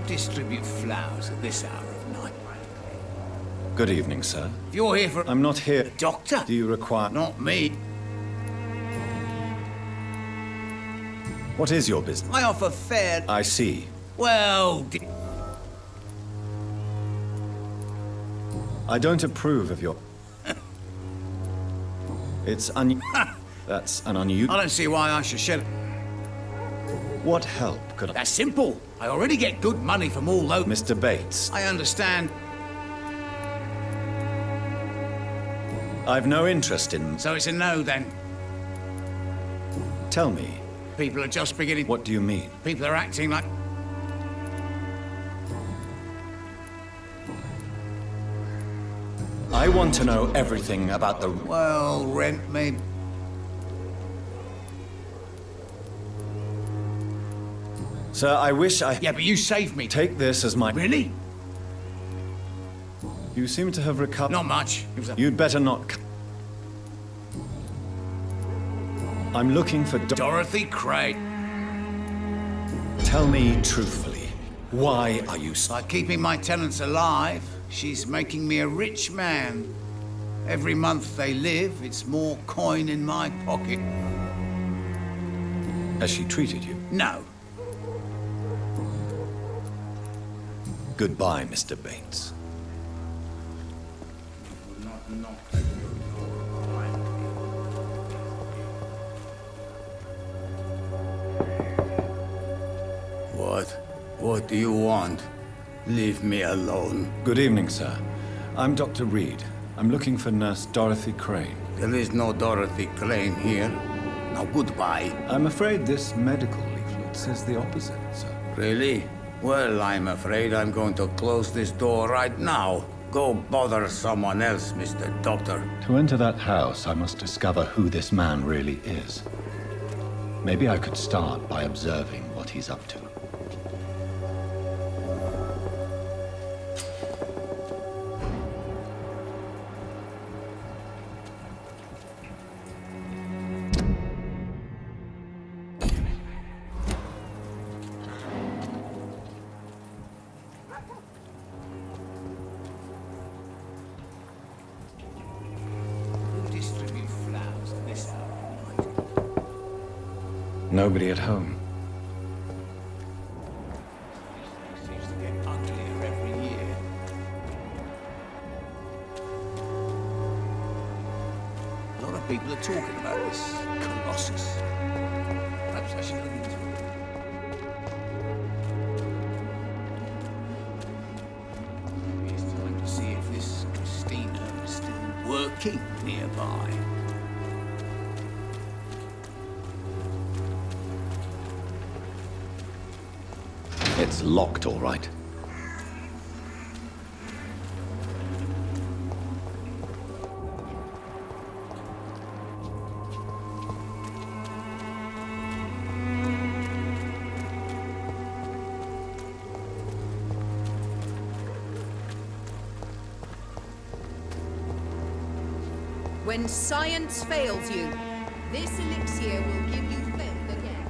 distribute flowers at this hour of night? Good evening, sir. If you're here for... I'm not here. The doctor? Do you require... Not me. What is your business? I offer fair... I see. Well... I don't approve of your... It's That's an unusual... I don't see why I should share... What help could I... That's simple. I already get good money from all those... Mr. Bates, I understand. I've no interest in... So it's a no, then. Tell me, People are just beginning... what do you mean? People are acting like... I want to know everything about the... Well, rent me... Sir, I wish I... Yeah, but you saved me. Take this as my... Really? You seem to have recovered... Not much. It was a... You'd better not... I'm looking for... Dorothy Craig. Tell me truthfully, why are you... By keeping my tenants alive, she's making me a rich man. Every month they live, it's more coin in my pocket. Has she treated you? No. Goodbye, Mr. Bates. What do you want? Leave me alone. Good evening, sir. I'm Dr. Reed. I'm looking for Nurse Dorothy Crane. There is no Dorothy Crane here. Now, goodbye. I'm afraid this medical leaflet says the opposite, sir. Really? Well, I'm afraid I'm going to close this door right now. Go bother someone else, Mr. Doctor. To enter that house, I must discover who this man really is. Maybe I could start by observing what he's up to. Nobody at home. Seems to get uglier every year. A lot of people are talking about this colossus. Perhaps I should look into it. Maybe it's time to see if this Christina is still working nearby. It's locked, all right. When science fails you, this elixir will give you faith again.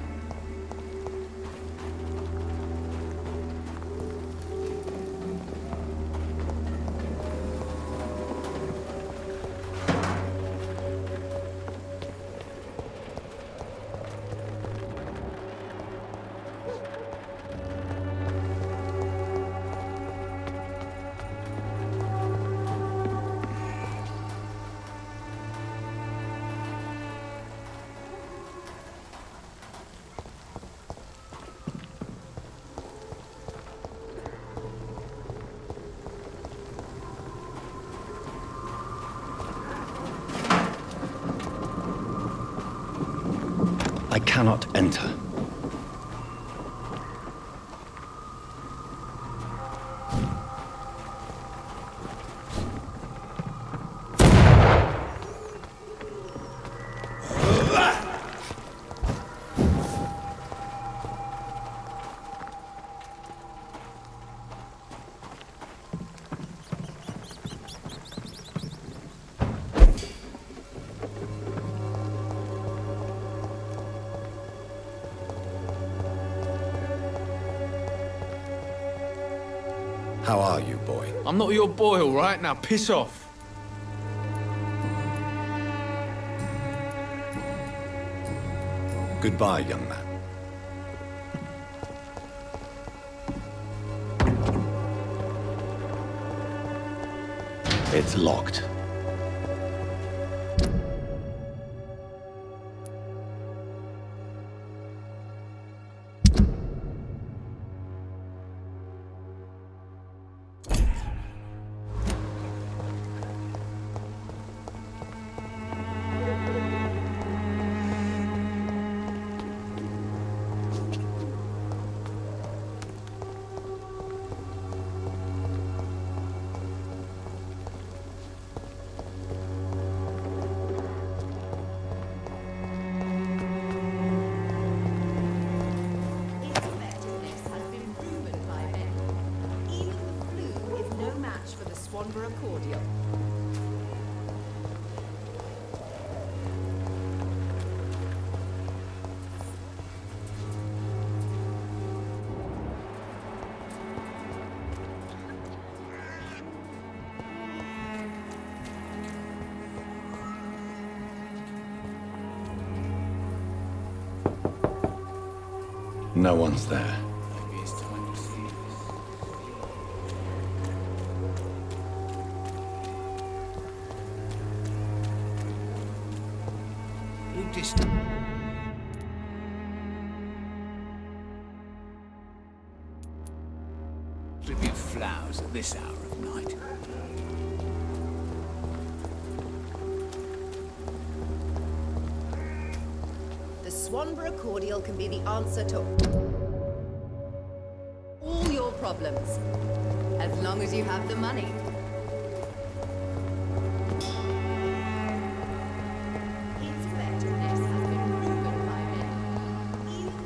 I cannot enter. How are you, boy? I'm not your boy, all right? Now piss off. Goodbye, young man. It's locked. Its effectiveness has been proven by many. Even the flu is no match for the Swanborough cordial. No one's there. Maybe it's time to see this. You just... distribute flowers at this hour of night. The Swanborough cordial can be the answer to all your problems, as long as you have the money. Its effectiveness has been proven by many. Even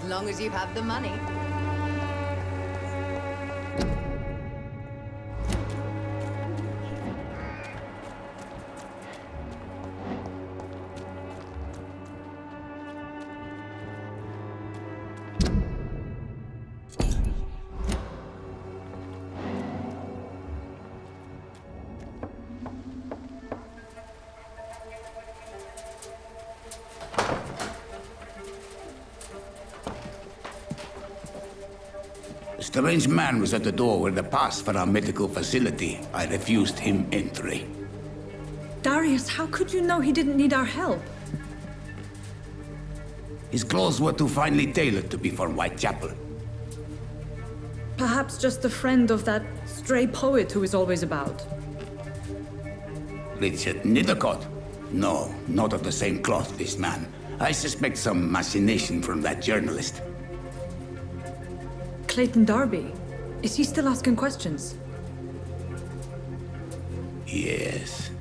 As long as you have the money. A strange man was at the door with a pass for our medical facility. I refused him entry. Darius, how could you know he didn't need our help? His clothes were too finely tailored to be for Whitechapel. Perhaps just a friend of that stray poet who is always about. Richard Nethercott? No, not of the same cloth, this man. I suspect some machination from that journalist. Clayton Darby. Is he still asking questions? Yes.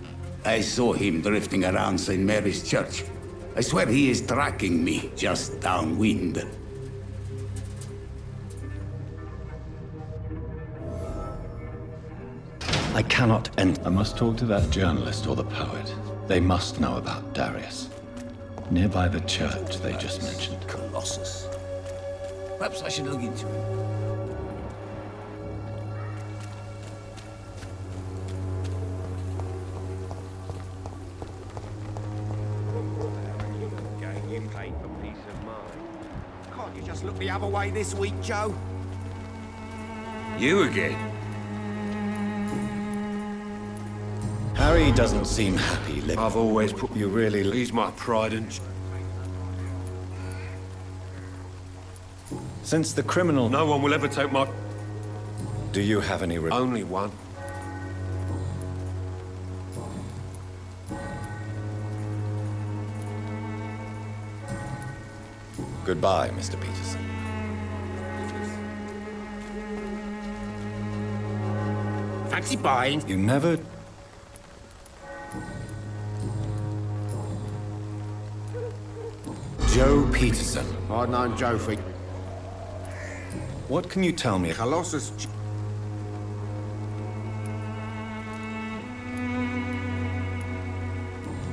I saw him drifting around St. Mary's Church. I swear he is tracking me just downwind. I cannot enter. I must talk to that journalist or the poet. They must know about Darius. Nearby the church they just mentioned. Colossus. Perhaps I should look into it. Gain paid for peace of mind. Can't you just look the other way this week, Joe? You again? Harry doesn't seem happy living. I've always put... You really... He's my pride and... Since the criminal... No one will ever take my... Do you have any... Only one. Goodbye, Mr. Peterson. Fancy buying? You never... Joe Peterson. I've known Joe for What can you tell me? Colossus.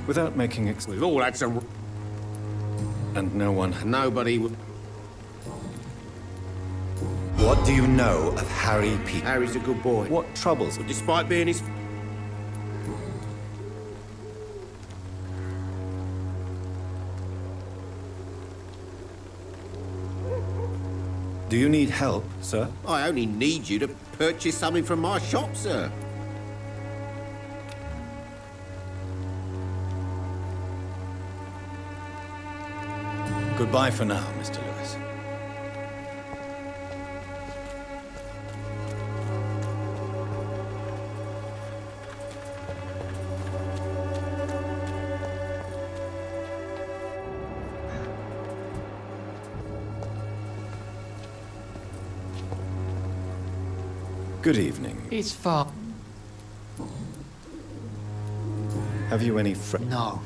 Without making We've all had some... And no one... Nobody would... What do you know of Harry Peterson? Harry's a good boy. What troubles... Despite being his... Do you need help, sir? I only need you to purchase something from my shop, sir. Goodbye for now, Mr. Lewis. Good evening. It's far. Have you any friends? No,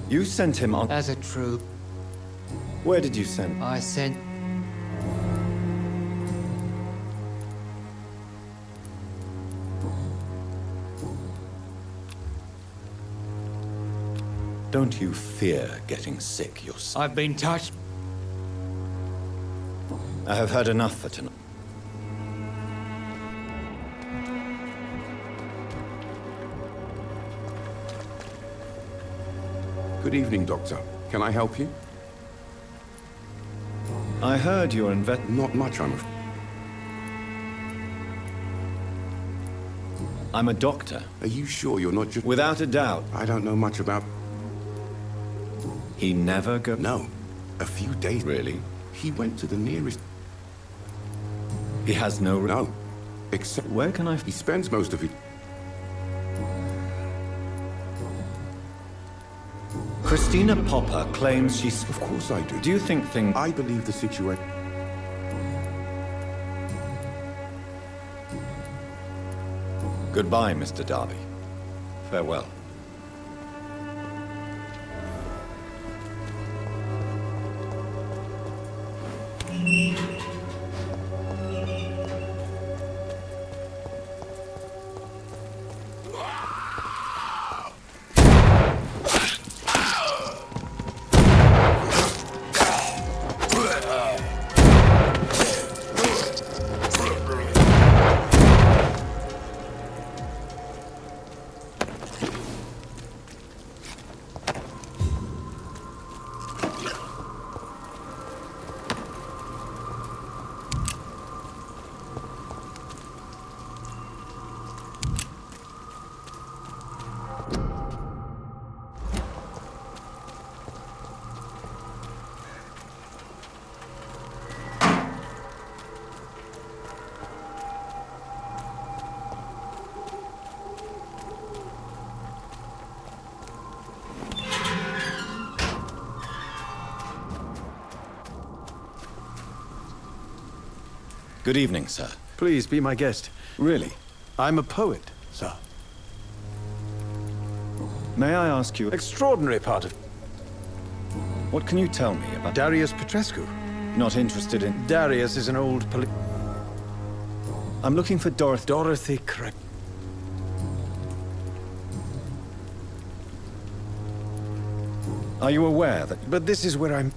You sent him on... as a troop, Where did you send... I sent. Don't you fear getting sick yourself? I've been touched. I have heard enough for tonight. Good evening, Doctor. Can I help you? I heard you're Not much, I'm afraid. I'm a doctor. Are you sure you're not just... Without a doubt. I don't know much about... He never go... No. A few days... Really? He went to the nearest... He has no... No. Except... Where can I... He spends most of it... Christina Popper claims she's... Of course I do. Do you think things... I believe the situation... Goodbye, Mr. Darby. Farewell. Good evening, sir. Please be my guest. Really? I'm a poet, sir. May I ask you, Extraordinary part of what can you tell me about... Darius Petrescu. Not interested in... Darius is an old I'm looking for Dorothy... Dorothy Craig. Are you aware that But this is where I'm...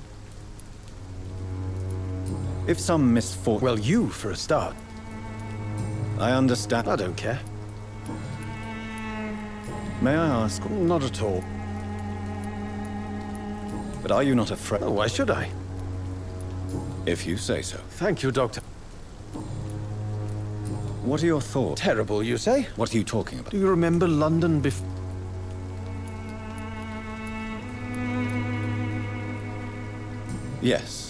if some misfortune... Well, you, for a start. I understand. I don't care. May I ask, Not at all. but are you not afraid? Oh, why should I? If you say so. Thank you, Doctor. What are your thoughts? Terrible, you say? What are you talking about? Do you remember London before? Yes.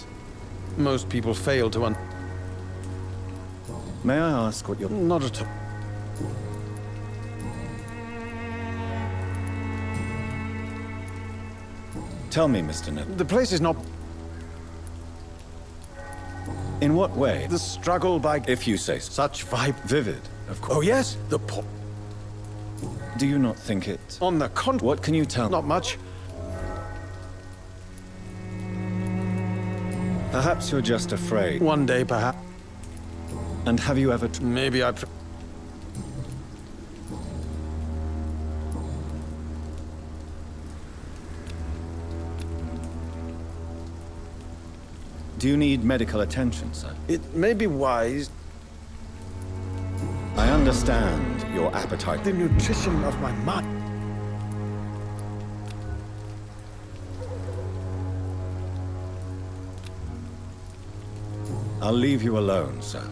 Most people fail to May I ask what your... Not at all. Tell me, Mr. Ned. The place is not In what way? the struggle by... If you say so. Such vibe. Vivid, of course. Oh, yes? The Do you not think it... On the What can you tell me? Not much. Perhaps you're just afraid. One day, perhaps. And have you ever... Maybe I... Do you need medical attention, sir? It may be wise. I understand your appetite. The nutrition of my mind. I'll leave you alone, sir.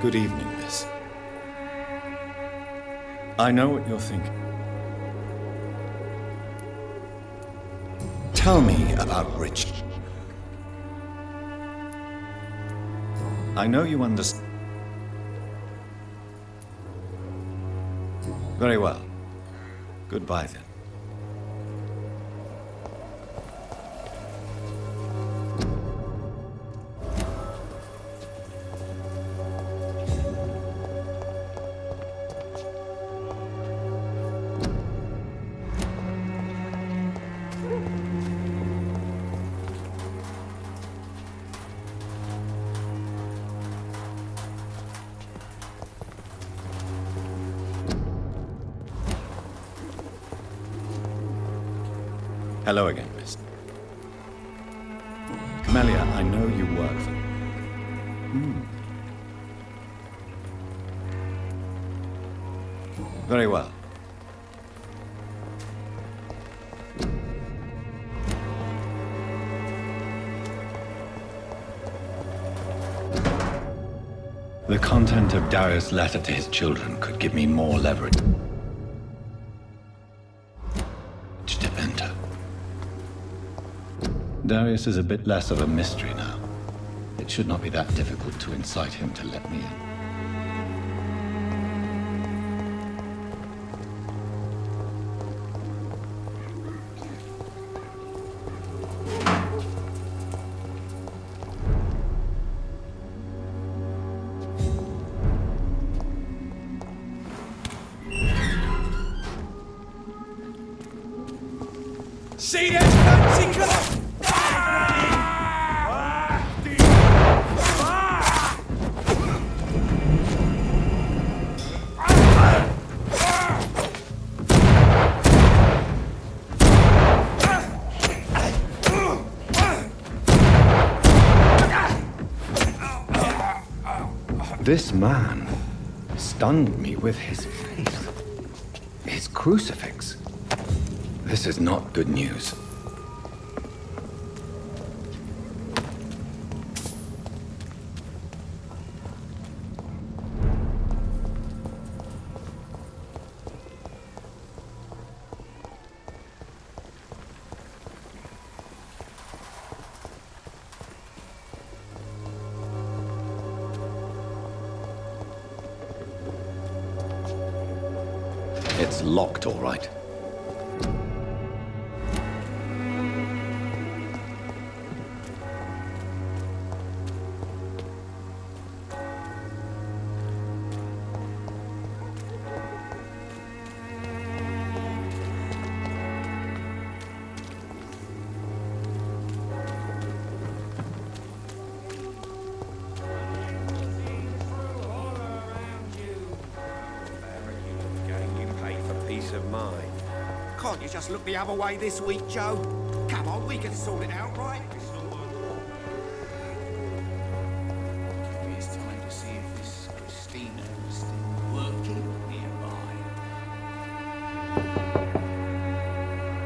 Good evening, miss. I know what you're thinking. Tell me about Rich. I know you understand. Very well. Goodbye, then. Hello again, miss. Melia, I know you work for... Very well. The content of Darius' letter to his children could give me more leverage to enter. Darius is a bit less of a mystery now. It should not be that difficult to incite him to let me in. See that fancy car? This man stunned me with his faith. His crucifix. This is not good news. It's locked, all right. Of mine. Can't you just look the other way this week, Joe? Come on, we can sort it out, right? Maybe it's time to see if this Christina is still working nearby.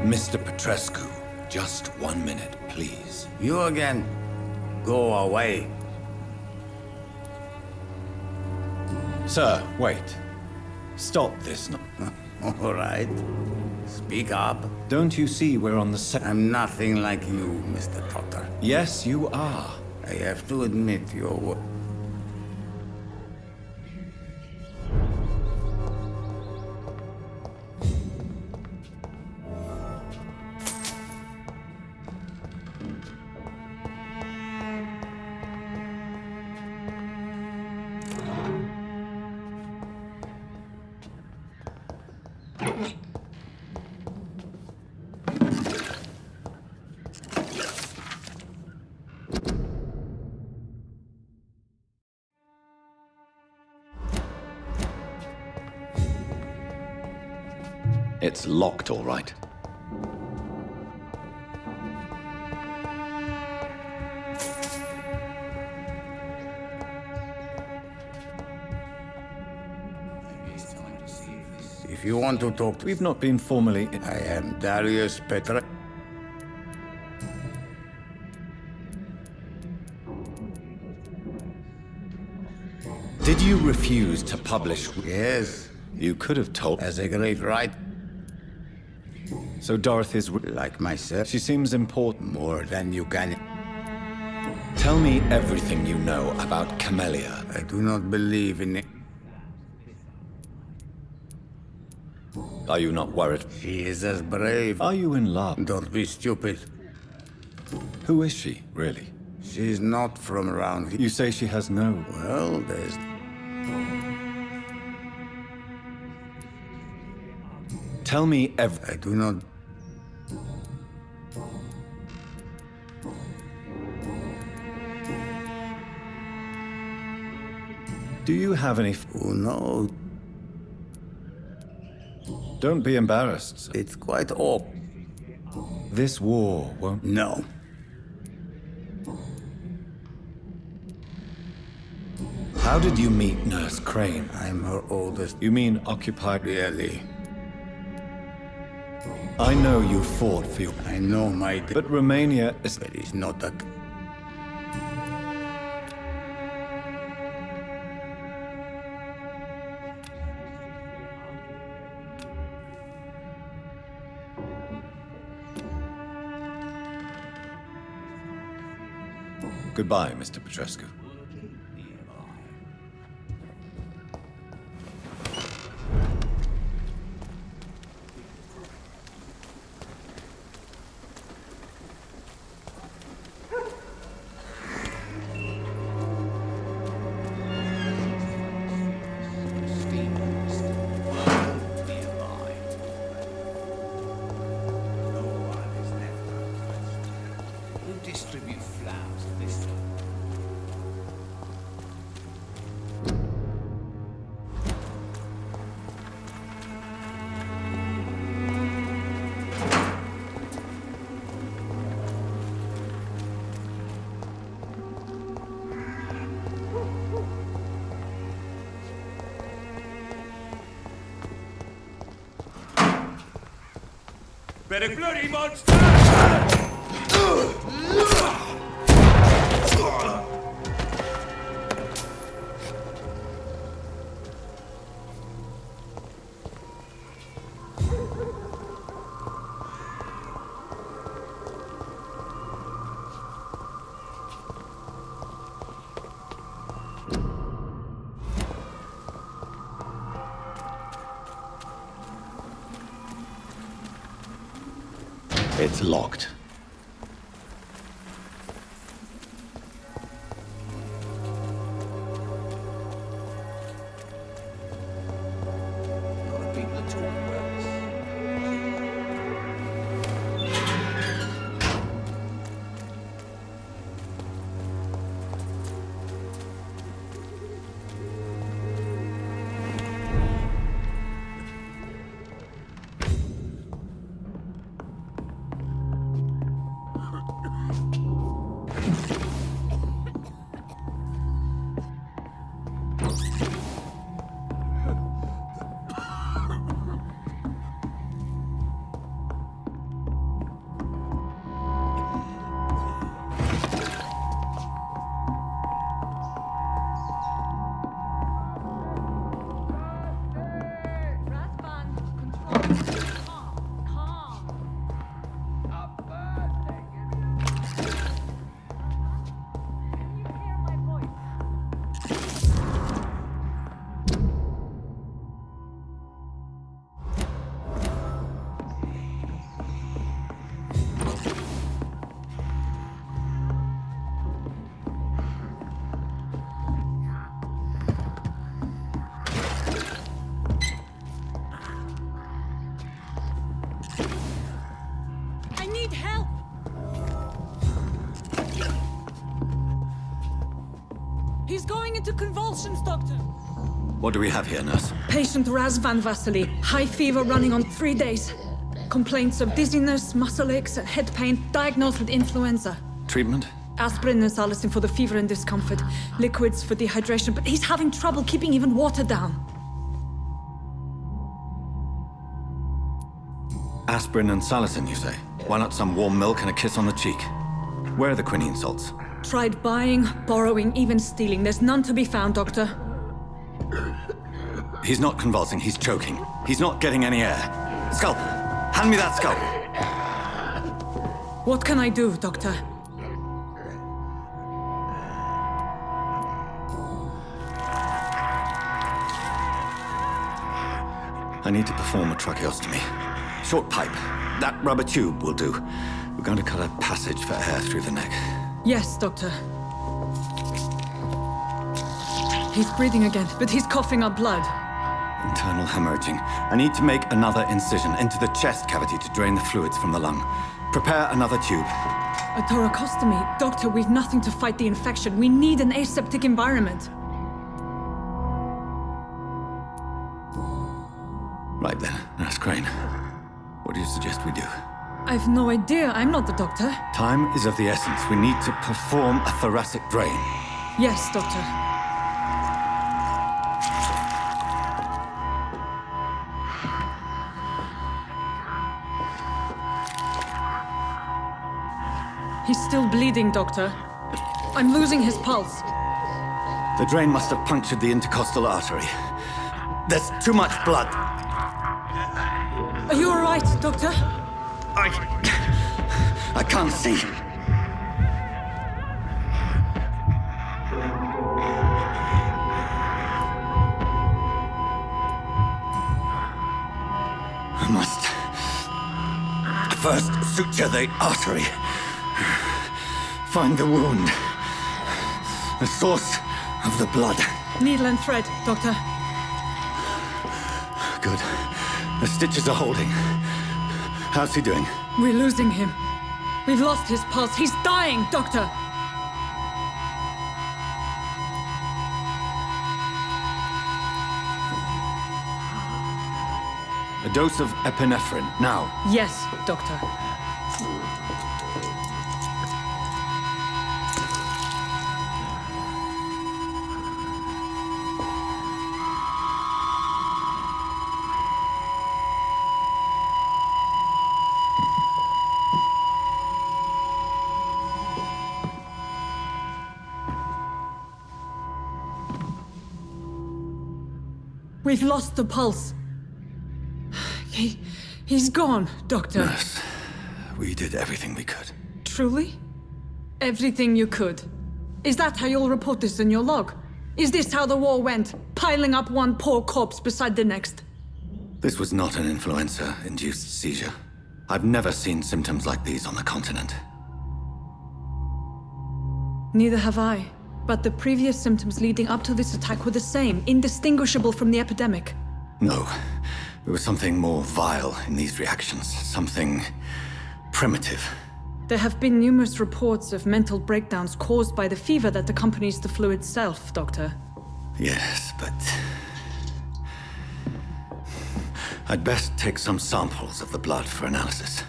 Mr. Petrescu, just 1 minute, please. You again. Go away. Sir, wait. Stop this. All right. Speak up. Don't you see we're on the same... I'm nothing like you, Mr. Potter. Yes, you are. I have to admit your... It's locked, all right. If you want to talk, We've not been formally... I am Darius Petra. Did you refuse to publish? Yes, You could have told... as a great right, So Dorothy's... like myself, She seems important. more than you can. Tell me everything you know about Camellia. I do not believe in it. Are you not worried? She is as brave. Are you in love? Don't be stupid. Who is she, really? She's not from around here. You say she has no... Well, there's... Tell me I do not... Do you have any... Oh, no. Don't be embarrassed, sir. It's quite awkward. This war won't... No. How did you meet Nurse Crane? I'm her oldest. You mean occupied... Really? I know you fought for your... I know, mate. But Romania is... But it's not that. Goodbye, Mr. Petrescu. Distribute flowers at this time. Better bloody monster! It's locked. A lot of people are talking about this. He's going into convulsions, Doctor. What do we have here, nurse? Patient Razvan Vasily. High fever running on 3 days. Complaints of dizziness, muscle aches, and head pain. Diagnosed with influenza. Treatment? Aspirin and salicin for the fever and discomfort. Liquids for dehydration, but he's having trouble keeping even water down. Aspirin and salicin, you say? Why not some warm milk and a kiss on the cheek? Where are the quinine salts? Tried buying, borrowing, even stealing. There's none to be found, Doctor. He's not convulsing, he's choking. He's not getting any air. Scalp! Hand me that scalp! What can I do, Doctor? I need to perform a tracheostomy. Short pipe. That rubber tube will do. We're going to cut a passage for air through the neck. Yes, Doctor. He's breathing again, but he's coughing up blood. Internal hemorrhaging. I need to make another incision into the chest cavity to drain the fluids from the lung. Prepare another tube. A thoracostomy? Doctor, we've nothing to fight the infection. We need an aseptic environment. Right then, Nurse Crane. What do you suggest we do? I've no idea. I'm not the doctor. Time is of the essence. We need to perform a thoracic drain. Yes, doctor. He's still bleeding, doctor. I'm losing his pulse. The drain must have punctured the intercostal artery. There's too much blood. Are you all right, doctor? I can't see. I must first suture the artery. Find the wound. The source of the blood. Needle and thread, doctor. Good. The stitches are holding. How's he doing? We're losing him. We've lost his pulse. He's dying, doctor! A dose of epinephrine, now. Yes, doctor. We've lost the pulse. He's gone, Doctor. Nurse, we did everything we could. Truly? Everything you could? Is that how you'll report this in your log? Is this how the war went? Piling up one poor corpse beside the next? This was not an influenza-induced seizure. I've never seen symptoms like these on the continent. Neither have I. But the previous symptoms leading up to this attack were the same, indistinguishable from the epidemic. No. There was something more vile in these reactions. Something primitive. There have been numerous reports of mental breakdowns caused by the fever that accompanies the flu itself, Doctor. Yes, but... I'd best take some samples of the blood for analysis.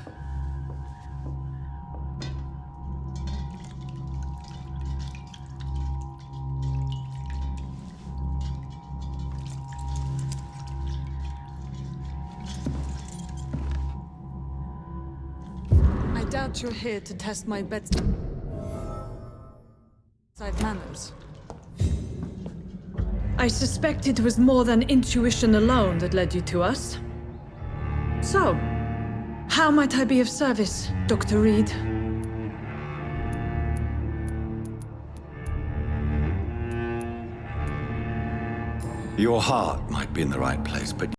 I doubt you're here to test my bedside manners. I suspect it was more than intuition alone that led you to us. So, how might I be of service, Dr. Reed? Your heart might be in the right place, but